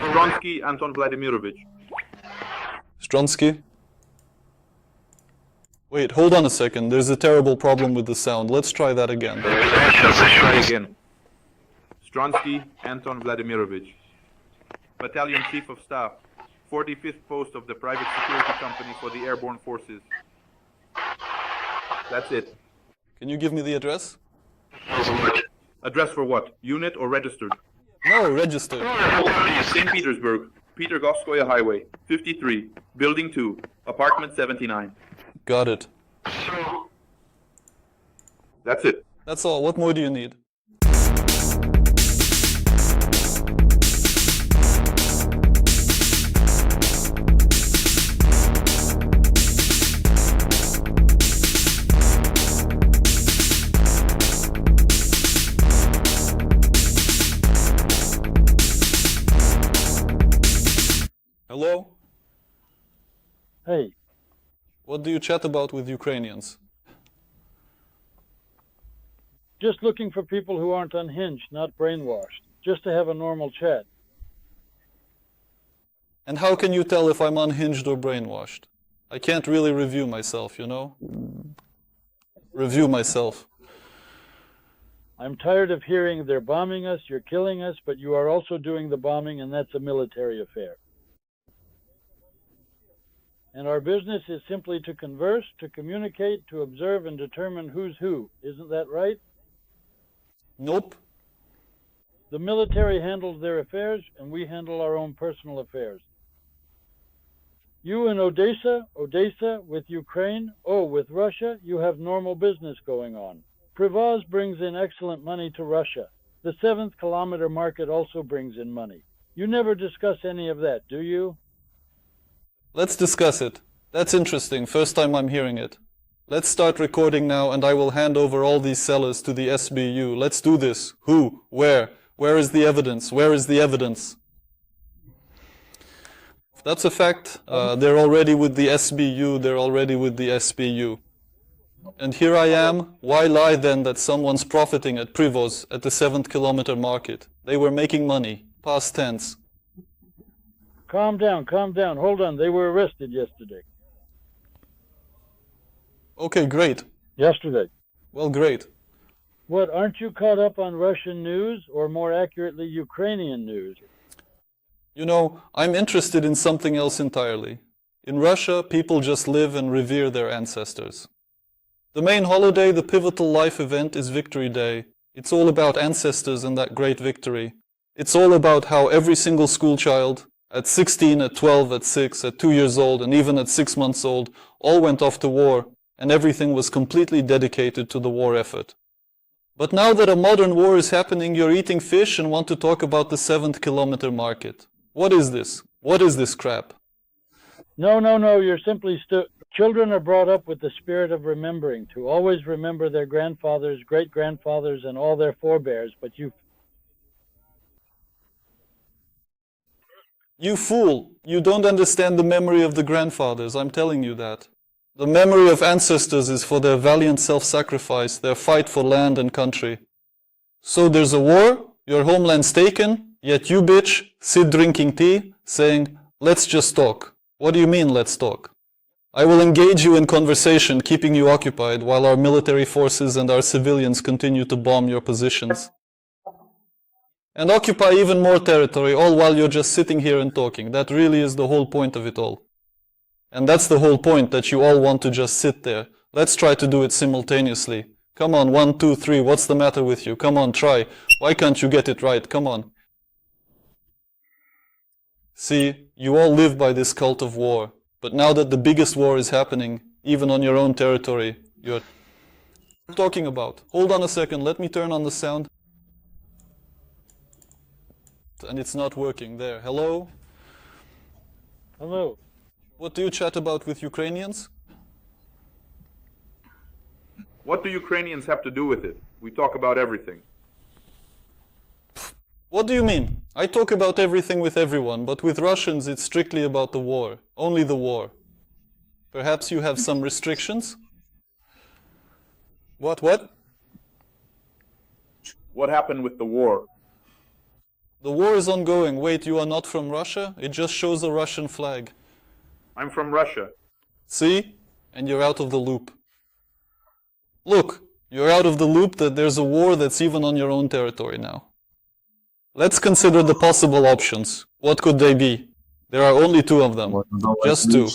Stronsky Anton Vladimirovich. Stronsky? Wait, hold on a second. There's a terrible problem with the sound. Let's try that again. Try again. Stronsky Anton Vladimirovich. Battalion Chief of Staff. 45th post of the private security company for the airborne forces. That's it. Can you give me the address? Address for what? Unit or registered? No, registered. St. Petersburg, Petergovskoye Highway, 53, Building 2, Apartment 79. Got it. That's it. That's all. What more do you need? Hello? Hey. What do you chat about with Ukrainians? Just looking for people who aren't unhinged, not brainwashed. Just to have a normal chat. And how can you tell if I'm unhinged or brainwashed? I can't really review myself, you know? Review myself. I'm tired of hearing they're bombing us, you're killing us, but you are also doing the bombing, and that's a military affair. And our business is simply to converse, to communicate, to observe, and determine who's who. Isn't that right? Nope. The military handles their affairs, and we handle our own personal affairs. You in Odessa, with Ukraine, with Russia, you have normal business going on. Privaz brings in excellent money to Russia. The 7th kilometer market also brings in money. You never discuss any of that, do you? Let's discuss it. That's interesting. First time I'm hearing it. Let's start recording now, and I will hand over all these sellers to the SBU. Let's do this. Who? Where? Where is the evidence? Where is the evidence? That's a fact. They're already with the SBU. They're already with the SBU. And here I am. Why lie then that someone's profiting at Privoz at the 7th kilometer market? They were making money. Past tense. Calm down, calm down. Hold on. They were arrested yesterday. Okay, great. Yesterday. Well, great. What, aren't you caught up on Russian news, or more accurately, Ukrainian news? You know, I'm interested in something else entirely. In Russia, people just live and revere their ancestors. The main holiday, the pivotal life event, is Victory Day. It's all about ancestors and that great victory. It's all about how every single school child, at 16, at 12, at 6, at 2 years old, and even at 6 months old, all went off to war, and everything was completely dedicated to the war effort. But now that a modern war is happening, you're eating fish and want to talk about the 7th kilometer market. What is this? What is this crap? No, you're simply children are brought up with the spirit of remembering, to always remember their grandfathers, great-grandfathers, and all their forebears, but You fool! You don't understand the memory of the grandfathers, I'm telling you that. The memory of ancestors is for their valiant self-sacrifice, their fight for land and country. So there's a war, your homeland's taken, yet you bitch sit drinking tea, saying, let's just talk. What do you mean, let's talk? I will engage you in conversation, keeping you occupied, while our military forces and our civilians continue to bomb your positions. And occupy even more territory, all while you're just sitting here and talking. That really is the whole point of it all. And that's the whole point, that you all want to just sit there. Let's try to do it simultaneously. Come on, 1, 2, 3, what's the matter with you? Come on, try. Why can't you get it right? Come on. See, you all live by this cult of war. But now that the biggest war is happening, even on your own territory, you're talking about. Hold on a second, let me turn on the sound. And it's not working. There. Hello? Hello. What do you chat about with Ukrainians? What do Ukrainians have to do with it? We talk about everything. What do you mean? I talk about everything with everyone, but with Russians it's strictly about the war. Only the war. Perhaps you have some restrictions? What? What happened with the war? The war is ongoing. Wait, you are not from Russia? It just shows a Russian flag. I'm from Russia. See? And you're out of the loop. Look, you're out of the loop that there's a war that's even on your own territory now. Let's consider the possible options. What could they be? There are only two of them. Just two.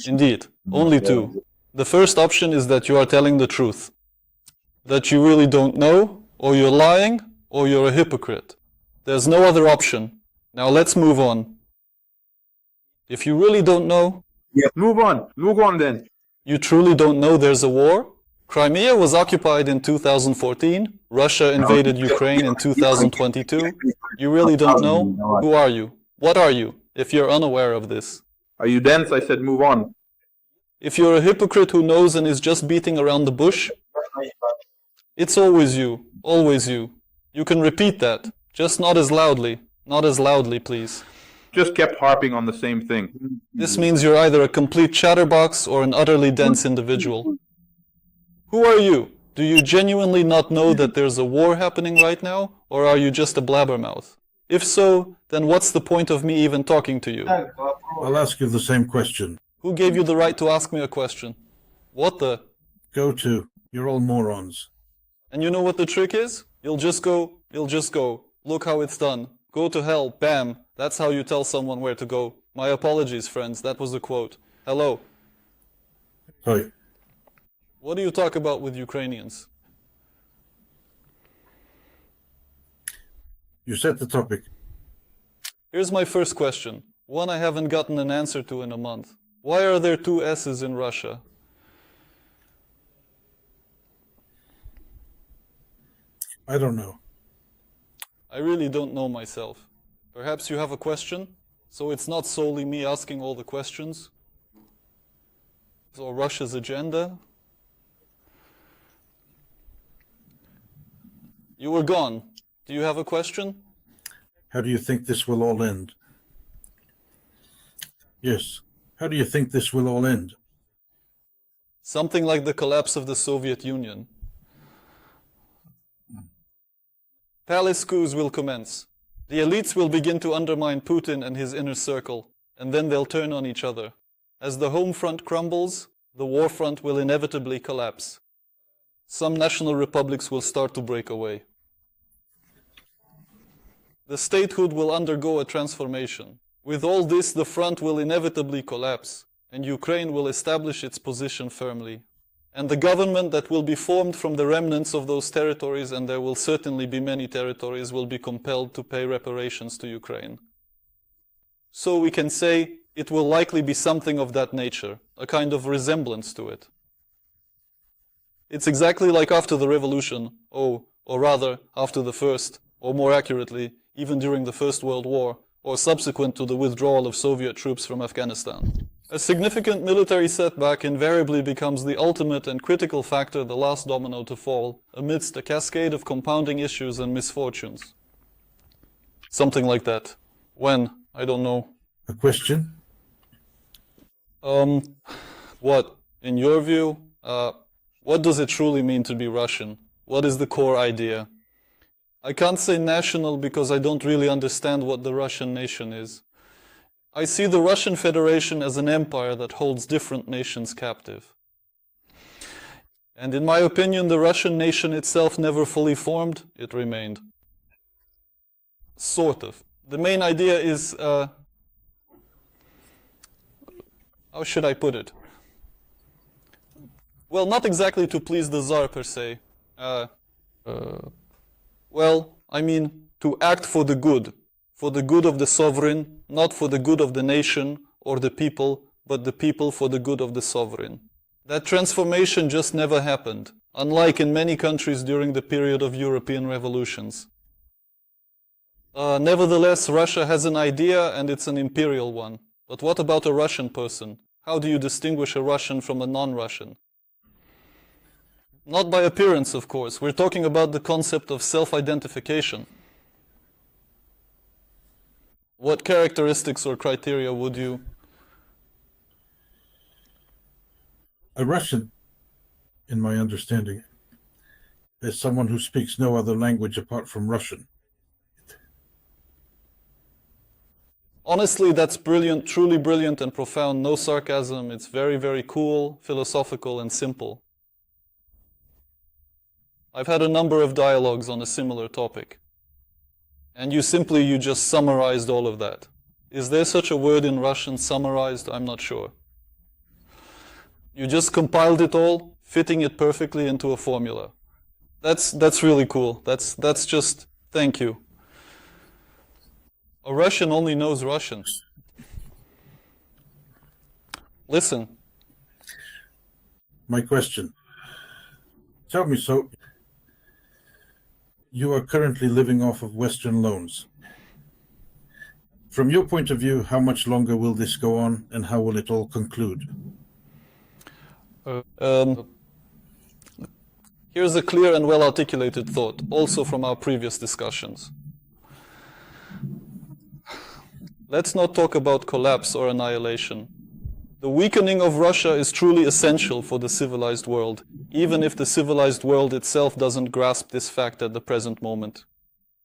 Indeed, only two. The first option is that you are telling the truth. That you really don't know, or you're lying, or you're a hypocrite. There's no other option. Now let's move on. If you really don't know, Move on. Move on then. you truly don't know there's a war? Crimea was occupied in 2014. Russia invaded Ukraine in 2022. You really don't know? Who are you? What are you, if you're unaware of this? Are you dense? I said move on. If you're a hypocrite who knows and is just beating around the bush, it's always you. Always you. You can repeat that. Just not as loudly. Not as loudly, please. Just kept harping on the same thing. This means you're either a complete chatterbox or an utterly dense individual. Who are you? Do you genuinely not know that there's a war happening right now, or are you just a blabbermouth? If so, then what's the point of me even talking to you? I'll ask you the same question. Who gave you the right to ask me a question? What the? Go to. You're all morons. And you know what the trick is? You'll just go. Look how it's done. Go to hell, bam. That's how you tell someone where to go. My apologies, friends, that was a quote. Hello. Hi. What do you talk about with Ukrainians? You set the topic. Here's my first question. One I haven't gotten an answer to in a month. Why are there two S's in Russia? I don't know. I really don't know myself. Perhaps you have a question? So it's not solely me asking all the questions? Or Russia's agenda? You were gone. Do you have a question? How do you think this will all end? Yes. How do you think this will all end? Something like the collapse of the Soviet Union. Palace coups will commence. The elites will begin to undermine Putin and his inner circle, and then they'll turn on each other. As the home front crumbles, the war front will inevitably collapse. Some national republics will start to break away. The statehood will undergo a transformation. With all this, the front will inevitably collapse, and Ukraine will establish its position firmly. And the government that will be formed from the remnants of those territories, and there will certainly be many territories, will be compelled to pay reparations to Ukraine. So we can say it will likely be something of that nature, a kind of resemblance to it. It's exactly like after the revolution, or rather, after the first, or more accurately, even during the First World War, or subsequent to the withdrawal of Soviet troops from Afghanistan. A significant military setback invariably becomes the ultimate and critical factor, the last domino to fall, amidst a cascade of compounding issues and misfortunes. Something like that. When? I don't know. A question? What? In your view, what does it truly mean to be Russian? What is the core idea? I can't say national because I don't really understand what the Russian nation is. I see the Russian Federation as an empire that holds different nations captive. And in my opinion, the Russian nation itself never fully formed, it remained. Sort of. The main idea is, how should I put it? Well, not exactly to please the Tsar per se. Well, I mean, to act for the good of the sovereign, not for the good of the nation or the people, but the people for the good of the sovereign. That transformation just never happened, unlike in many countries during the period of European revolutions. Nevertheless, Russia has an idea and it's an imperial one. But what about a Russian person? How do you distinguish a Russian from a non-Russian? Not by appearance, of course. We're talking about the concept of self-identification. What characteristics or criteria would you... A Russian, in my understanding, is someone who speaks no other language apart from Russian. Honestly, that's brilliant, truly brilliant and profound, no sarcasm. It's very, very cool, philosophical, and simple. I've had a number of dialogues on a similar topic. And you just summarized all of that. Is there such a word in Russian, summarized? I'm not sure. You just compiled it all, fitting it perfectly into a formula. That's really cool. That's just, thank you. A Russian only knows Russian. Listen. My question. Tell me, so you are currently living off of Western loans. From your point of view, how much longer will this go on and how will it all conclude? Here's a clear and well-articulated thought, also from our previous discussions. Let's not talk about collapse or annihilation. The weakening of Russia is truly essential for the civilized world, even if the civilized world itself doesn't grasp this fact at the present moment.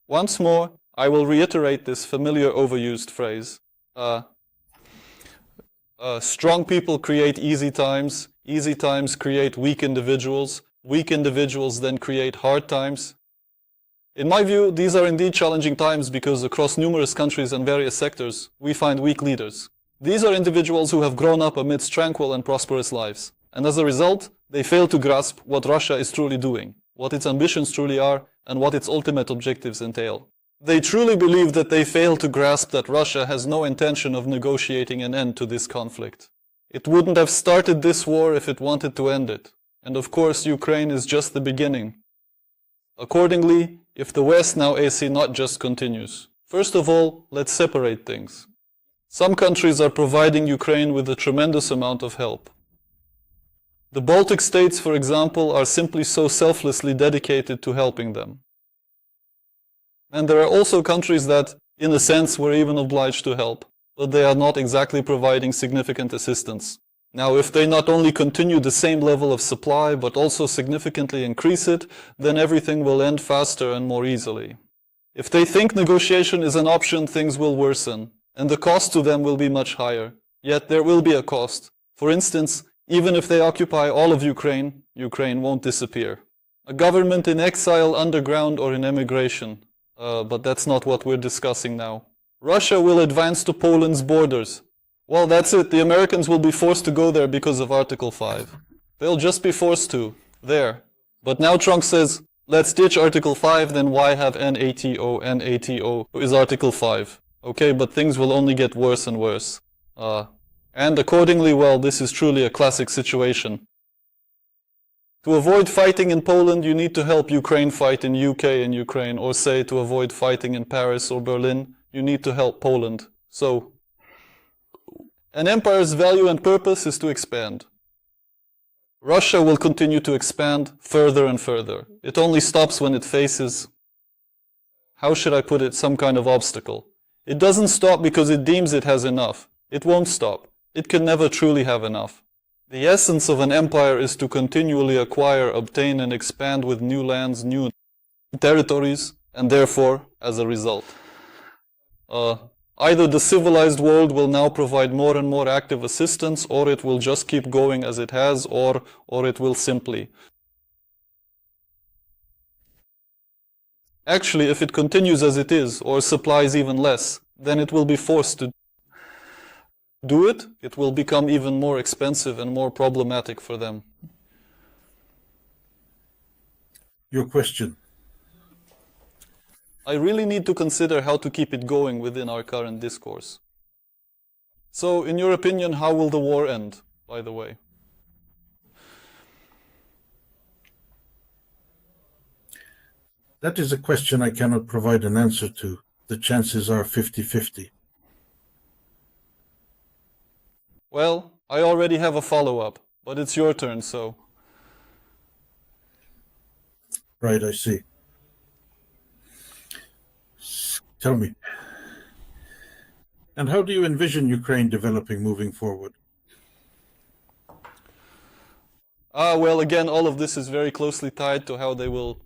Once more, I will reiterate this familiar overused phrase. Strong people create easy times create weak individuals then create hard times. In my view, these are indeed challenging times because across numerous countries and various sectors, we find weak leaders. These are individuals who have grown up amidst tranquil and prosperous lives, and as a result, they fail to grasp what Russia is truly doing, what its ambitions truly are, and what its ultimate objectives entail. They truly believe that they fail to grasp that Russia has no intention of negotiating an end to this conflict. It wouldn't have started this war if it wanted to end it, and of course Ukraine is just the beginning. Accordingly, if the West now AC not just continues. First of all, let's separate things. Some countries are providing Ukraine with a tremendous amount of help. The Baltic states, for example, are simply so selflessly dedicated to helping them. And there are also countries that, in a sense, were even obliged to help, but they are not exactly providing significant assistance. Now, if they not only continue the same level of supply, but also significantly increase it, then everything will end faster and more easily. If they think negotiation is an option, things will worsen, and the cost to them will be much higher. Yet there will be a cost. For instance, even if they occupy all of Ukraine, Ukraine won't disappear. A government in exile, underground, or in emigration. But that's not what we're discussing now. Russia will advance to Poland's borders. Well, that's it. The Americans will be forced to go there because of Article 5. They'll just be forced to. There. But now Trump says, let's ditch Article 5, then why have NATO? NATO is Article 5. Okay, but things will only get worse and worse. And accordingly, well, this is truly a classic situation. To avoid fighting in Poland, you need to help Ukraine fight in UK and Ukraine, or say to avoid fighting in Paris or Berlin, you need to help Poland. So, an empire's value and purpose is to expand. Russia will continue to expand further and further. It only stops when it faces, how should I put it, some kind of obstacle. It doesn't stop because it deems it has enough. It won't stop. It can never truly have enough. The essence of an empire is to continually acquire, obtain, and expand with new lands, new territories, and therefore, as a result. Either the civilized world will now provide more and more active assistance, or it will just keep going as it has, or it will simply. Actually, if it continues as it is, or supplies even less, then it will be forced to do it. It will become even more expensive and more problematic for them. Your question. I really need to consider how to keep it going within our current discourse. So, in your opinion, how will the war end, by the way? That is a question I cannot provide an answer to. The chances are 50-50. Well, I already have a follow-up, but it's your turn, so. Right, I see. Tell me. And how do you envision Ukraine developing moving forward? Well, again, all of this is very closely tied to how they will